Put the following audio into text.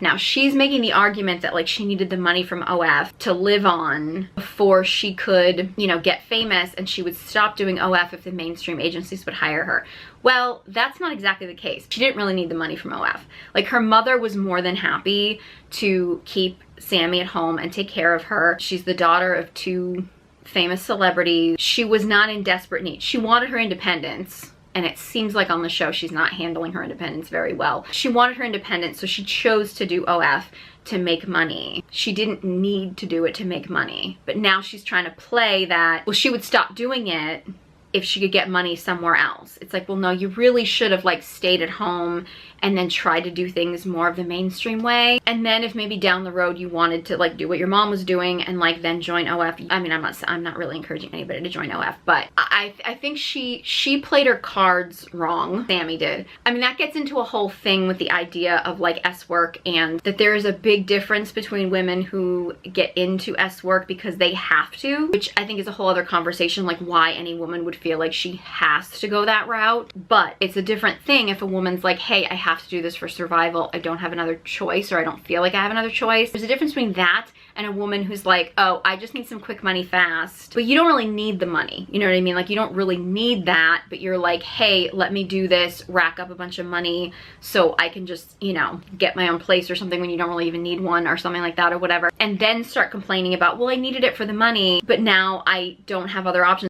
Now, she's making the argument that like she needed the money from OF to live on before she could, you know, get famous, and she would stop doing OF if the mainstream agencies would hire her. Well, that's not exactly the case. She didn't really need the money from OF. Like, her mother was more than happy to keep Sami at home and take care of her. She's the daughter of 2 famous celebrities. She was not in desperate need. She wanted her independence, and it seems like on the show she's not handling her independence very well. She wanted her independence, so she chose to do OF to make money. She didn't need to do it to make money. But now she's trying to play that, well, she would stop doing it if she could get money somewhere else. It's like, well, no, you really should have like stayed at home and then tried to do things more of the mainstream way. And then if maybe down the road you wanted to like do what your mom was doing and like then join OF. I mean, I'm not really encouraging anybody to join OF, but I think she played her cards wrong. Sami did. I mean, that gets into a whole thing with the idea of like S work, and that there is a big difference between women who get into S work because they have to, which I think is a whole other conversation, like why any woman would feel like she has to go that route. But it's a different thing if a woman's like, hey, I have to do this for survival, I don't have another choice, or I don't feel like I have another choice. There's a difference between that and a woman who's like, oh, I just need some quick money fast. But you don't really need the money, you know what I mean? Like, you don't really need that, but you're like, hey, let me do this, rack up a bunch of money so I can just, you know, get my own place or something when you don't really even need one, or something like that, or whatever. And then start complaining about, well, I needed it for the money, but now I don't have other options.